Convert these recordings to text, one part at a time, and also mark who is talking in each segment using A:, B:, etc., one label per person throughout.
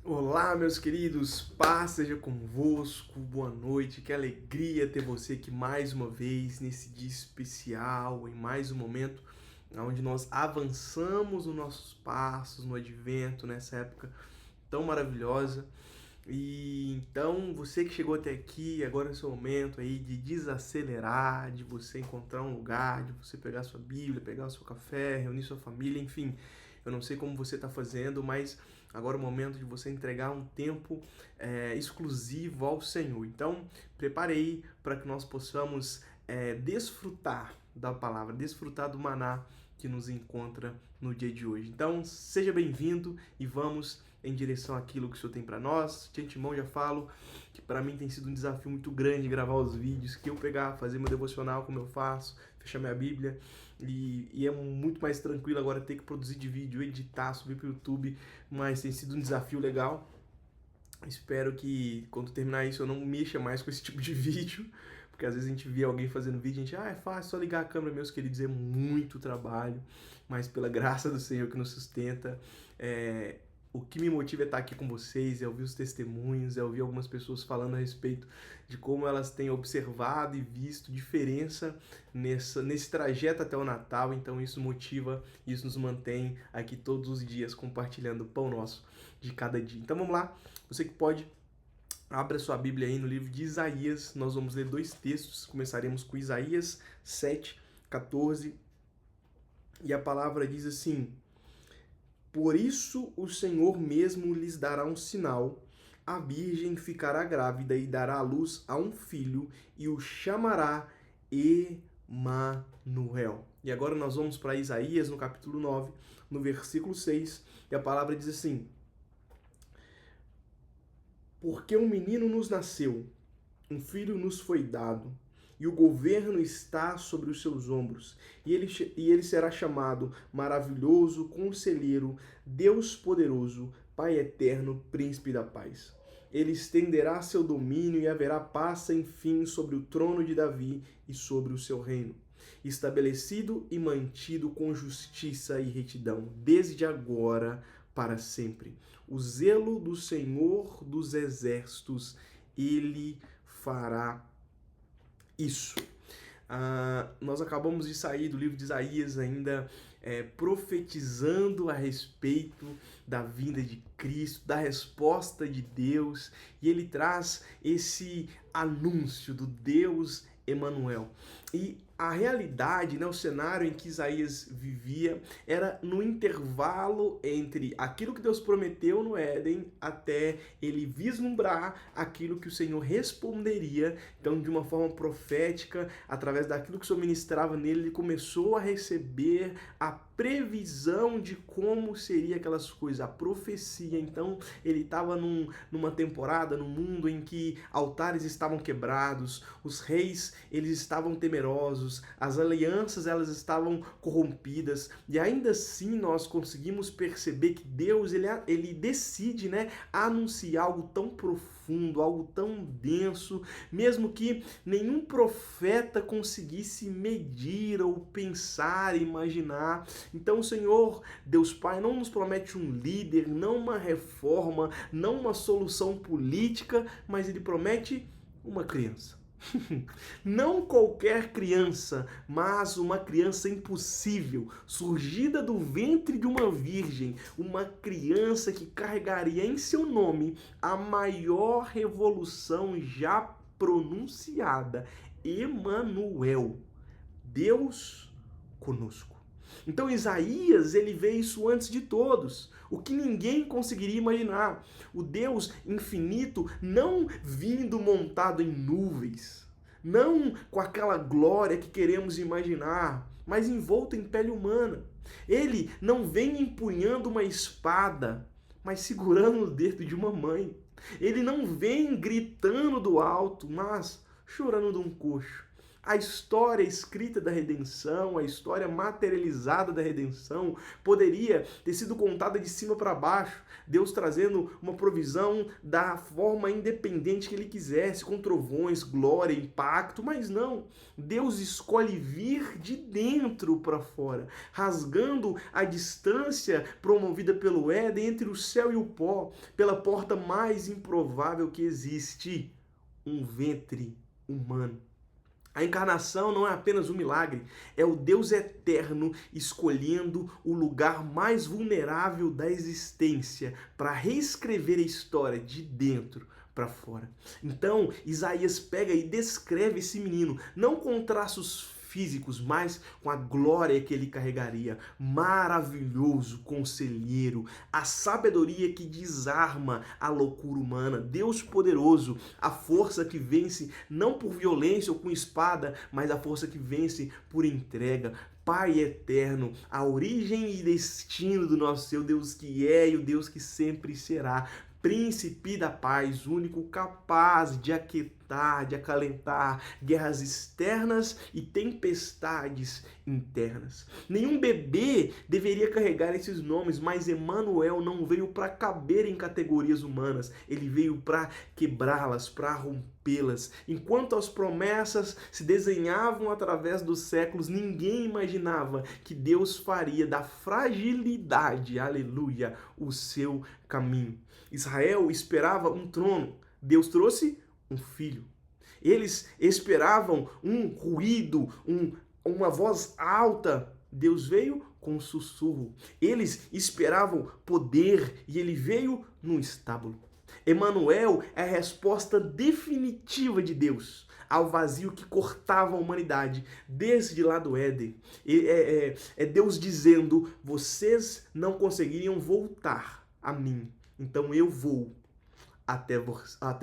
A: Olá, meus queridos, paz seja convosco, boa noite, que alegria ter você aqui mais uma vez nesse dia especial, em mais um momento onde nós avançamos os nossos passos no advento, nessa época tão maravilhosa. E então, você que chegou até aqui, agora é o seu momento aí de desacelerar, de você encontrar um lugar, de você pegar sua Bíblia, pegar o seu café, reunir sua família, enfim. Eu não sei como você está fazendo, mas agora é o momento de você entregar um tempo exclusivo ao Senhor. Então, prepare aí para que nós possamos desfrutar da palavra, desfrutar do maná que nos encontra no dia de hoje. Então, seja bem-vindo e vamos em direção àquilo que o Senhor tem para nós. De antemão já falo que para mim tem sido um desafio muito grande gravar os vídeos, que eu pegar, fazer meu devocional como eu faço, fechar minha Bíblia, e é muito mais tranquilo agora ter que produzir de vídeo, editar, subir para o YouTube, mas tem sido um desafio legal. Espero que quando terminar isso eu não mexa mais com esse tipo de vídeo, porque às vezes a gente vê alguém fazendo vídeo e a gente, é fácil, só ligar a câmera, meus queridos, é muito trabalho, mas pela graça do Senhor que nos sustenta, o que me motiva é estar aqui com vocês, é ouvir os testemunhos, é ouvir algumas pessoas falando a respeito de como elas têm observado e visto diferença nesse trajeto até o Natal. Então isso motiva, isso nos mantém aqui todos os dias compartilhando o pão nosso de cada dia. Então vamos lá, você que pode, abra sua Bíblia aí no livro de Isaías. Nós vamos ler dois textos, começaremos com Isaías 7:14, e a palavra diz assim: Por isso o Senhor mesmo lhes dará um sinal. A virgem ficará grávida e dará à luz a um filho e o chamará Emanuel. E agora nós vamos para Isaías, no capítulo 9, no versículo 6, e a palavra diz assim: Porque um menino nos nasceu, um filho nos foi dado, e o governo está sobre os seus ombros. E ele será chamado Maravilhoso, Conselheiro, Deus Poderoso, Pai Eterno, Príncipe da Paz. Ele estenderá seu domínio e haverá paz sem fim sobre o trono de Davi e sobre o seu reino, estabelecido e mantido com justiça e retidão, desde agora para sempre. O zelo do Senhor dos Exércitos, ele fará isso. Nós acabamos de sair do livro de Isaías ainda profetizando a respeito da vinda de Cristo, da resposta de Deus, e ele traz esse anúncio do Deus Emanuel. E a realidade, né, o cenário em que Isaías vivia era no intervalo entre aquilo que Deus prometeu no Éden até ele vislumbrar aquilo que o Senhor responderia. Então, de uma forma profética, através daquilo que o Senhor ministrava nele, ele começou a receber a previsão de como seria aquelas coisas, a profecia. Então, ele estava numa temporada, num mundo em que altares estavam quebrados, os reis eles estavam temerosos, as alianças elas estavam corrompidas, e ainda assim nós conseguimos perceber que Deus ele decide, né, anunciar algo tão profundo, algo tão denso, mesmo que nenhum profeta conseguisse medir ou pensar, imaginar. Então o Senhor, Deus Pai, não nos promete um líder, não uma reforma, não uma solução política, mas Ele promete uma criança. Não qualquer criança, mas uma criança impossível, surgida do ventre de uma virgem, uma criança que carregaria em seu nome a maior revolução já pronunciada, Emanuel, Deus conosco. Então Isaías, ele vê isso antes de todos, o que ninguém conseguiria imaginar. O Deus infinito não vindo montado em nuvens, não com aquela glória que queremos imaginar, mas envolto em pele humana. Ele não vem empunhando uma espada, mas segurando o dedo de uma mãe. Ele não vem gritando do alto, mas chorando de um coxo. A história escrita da redenção, a história materializada da redenção, poderia ter sido contada de cima para baixo, Deus trazendo uma provisão da forma independente que Ele quisesse, com trovões, glória, impacto, mas não. Deus escolhe vir de dentro para fora, rasgando a distância promovida pelo Éden entre o céu e o pó, pela porta mais improvável que existe, um ventre humano. A encarnação não é apenas um milagre, é o Deus eterno escolhendo o lugar mais vulnerável da existência para reescrever a história de dentro para fora. Então, Isaías pega e descreve esse menino, não com traços físicos, mas com a glória que ele carregaria. Maravilhoso conselheiro, a sabedoria que desarma a loucura humana, Deus poderoso, a força que vence não por violência ou com espada, mas a força que vence por entrega. Pai eterno, a origem e destino do nosso Senhor, Deus que é e o Deus que sempre será. Príncipe da paz, único capaz de aquietar, de acalentar guerras externas e tempestades internas. Nenhum bebê deveria carregar esses nomes, mas Emanuel não veio para caber em categorias humanas, ele veio para quebrá-las, para rompê-las. Enquanto as promessas se desenhavam através dos séculos, ninguém imaginava que Deus faria da fragilidade, aleluia, o seu caminho. Israel esperava um trono, Deus trouxe um filho. Eles esperavam um ruído, uma voz alta, Deus veio com um sussurro. Eles esperavam poder e ele veio num estábulo. Emanuel é a resposta definitiva de Deus ao vazio que cortava a humanidade desde lá do Éden. É Deus dizendo: vocês não conseguiriam voltar a mim, então eu vou até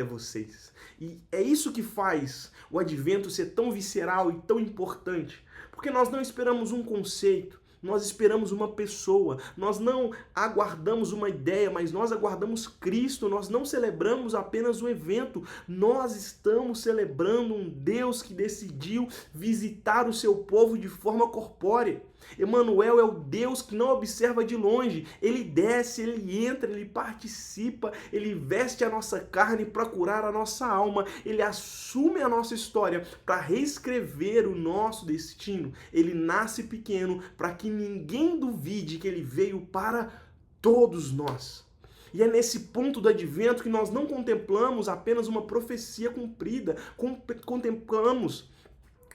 A: vocês. E é isso que faz o advento ser tão visceral e tão importante, porque nós não esperamos um conceito, nós esperamos uma pessoa, nós não aguardamos uma ideia, mas nós aguardamos Cristo, nós não celebramos apenas um evento, nós estamos celebrando um Deus que decidiu visitar o seu povo de forma corpórea. Emanuel é o Deus que não observa de longe, ele desce, ele entra, ele participa, ele veste a nossa carne para curar a nossa alma, ele assume a nossa história para reescrever o nosso destino. Ele nasce pequeno para que ninguém duvide que ele veio para todos nós. E é nesse ponto do advento que nós não contemplamos apenas uma profecia cumprida, contemplamos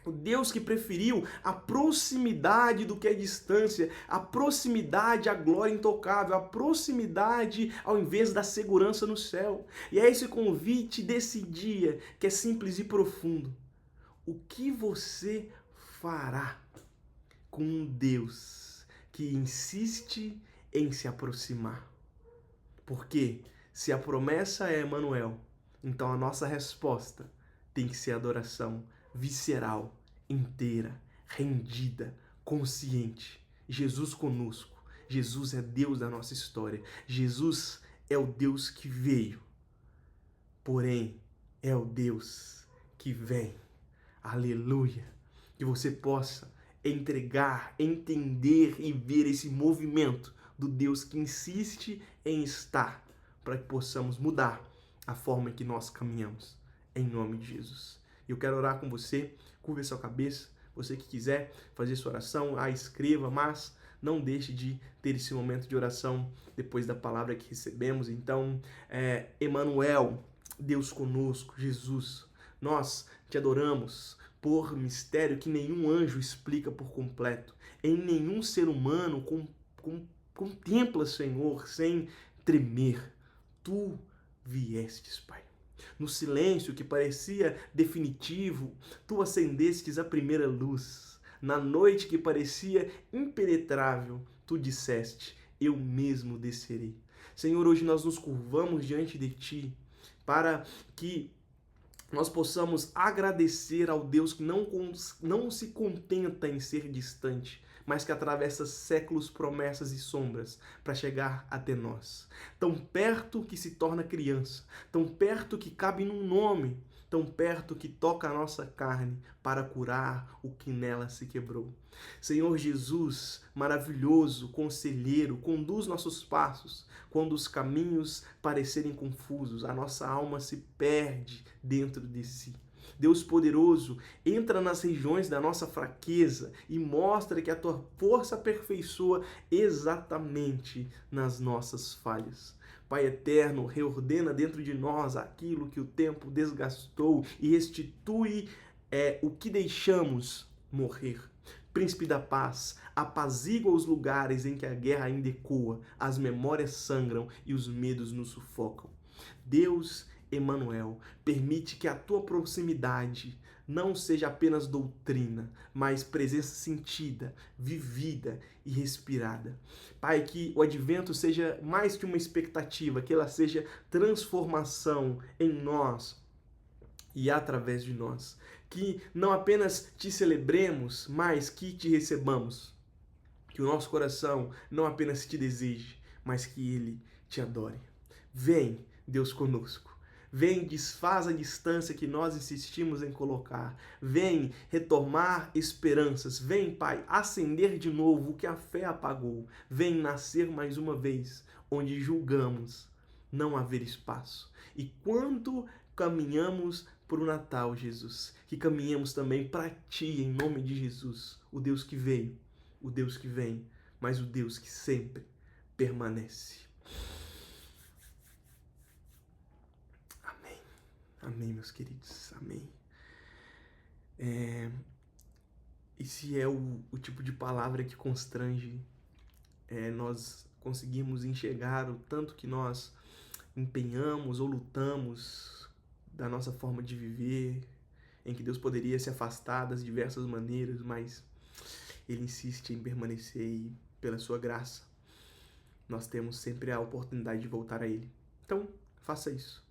A: o Deus que preferiu a proximidade do que a distância, a proximidade à glória intocável, a proximidade ao invés da segurança no céu. E é esse convite desse dia que é simples e profundo. O que você fará com um Deus que insiste em se aproximar? Porque se a promessa é Emanuel, então a nossa resposta tem que ser adoração visceral, inteira, rendida, consciente. Jesus conosco. Jesus é Deus da nossa história. Jesus é o Deus que veio. Porém, é o Deus que vem. Aleluia. Que você possa entregar, entender e ver esse movimento do Deus que insiste em estar, para que possamos mudar a forma em que nós caminhamos. Em nome de Jesus. Eu quero orar com você, curva a sua cabeça, você que quiser fazer sua oração, escreva, mas não deixe de ter esse momento de oração depois da palavra que recebemos. Então, Emanuel, Deus conosco, Jesus, nós te adoramos por mistério que nenhum anjo explica por completo, em nenhum ser humano contempla, Senhor, sem tremer. Tu viestes, Pai. No silêncio que parecia definitivo, tu acendestes a primeira luz. Na noite que parecia impenetrável, tu disseste: eu mesmo descerei. Senhor, hoje nós nos curvamos diante de ti para que nós possamos agradecer ao Deus que não se contenta em ser distante, mas que atravessa séculos, promessas e sombras para chegar até nós. Tão perto que se torna criança, tão perto que cabe num nome, tão perto que toca a nossa carne para curar o que nela se quebrou. Senhor Jesus, maravilhoso conselheiro, conduz nossos passos. Quando os caminhos parecerem confusos, a nossa alma se perde dentro de si. Deus poderoso, entra nas regiões da nossa fraqueza e mostra que a tua força aperfeiçoa exatamente nas nossas falhas. Pai eterno, reordena dentro de nós aquilo que o tempo desgastou e restitui o que deixamos morrer. Príncipe da paz, apazigua os lugares em que a guerra ainda ecoa, as memórias sangram e os medos nos sufocam. Deus Emanuel, permite que a tua proximidade não seja apenas doutrina, mas presença sentida, vivida e respirada. Pai, que o advento seja mais que uma expectativa, que ela seja transformação em nós e através de nós. Que não apenas te celebremos, mas que te recebamos. Que o nosso coração não apenas te deseje, mas que ele te adore. Vem, Deus conosco. Vem, desfaz a distância que nós insistimos em colocar. Vem retomar esperanças. Vem, Pai, acender de novo o que a fé apagou. Vem nascer mais uma vez, onde julgamos não haver espaço. E quando caminhamos para o Natal, Jesus, que caminhemos também para Ti, em nome de Jesus, o Deus que veio, o Deus que vem, mas o Deus que sempre permanece. Amém, meus queridos. Amém. E se é o tipo de palavra que constrange, nós conseguimos enxergar o tanto que nós empenhamos ou lutamos da nossa forma de viver, em que Deus poderia se afastar das diversas maneiras, mas Ele insiste em permanecer e, pela sua graça, nós temos sempre a oportunidade de voltar a Ele. Então, faça isso.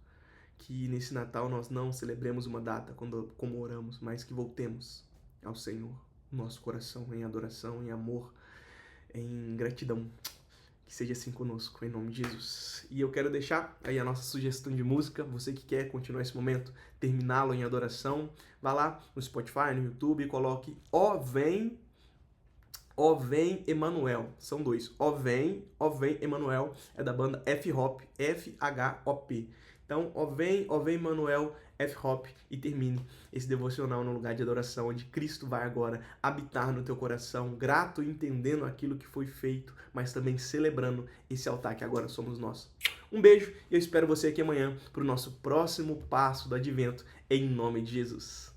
A: Que nesse Natal nós não celebremos uma data como oramos, mas que voltemos ao Senhor, nosso coração em adoração, em amor, em gratidão. Que seja assim conosco, em nome de Jesus. E eu quero deixar aí a nossa sugestão de música. Você que quer continuar esse momento, terminá-lo em adoração, vá lá no Spotify, no YouTube e coloque Ó Vem Emanuel. São dois. Ó Vem Emanuel. É da banda F-Hop, F-H-O-P. Então, ó vem Emanuel, F-Hop, e termine esse devocional no lugar de adoração, onde Cristo vai agora habitar no teu coração, grato e entendendo aquilo que foi feito, mas também celebrando esse altar que agora somos nós. Um beijo e eu espero você aqui amanhã para o nosso próximo passo do Advento, em nome de Jesus.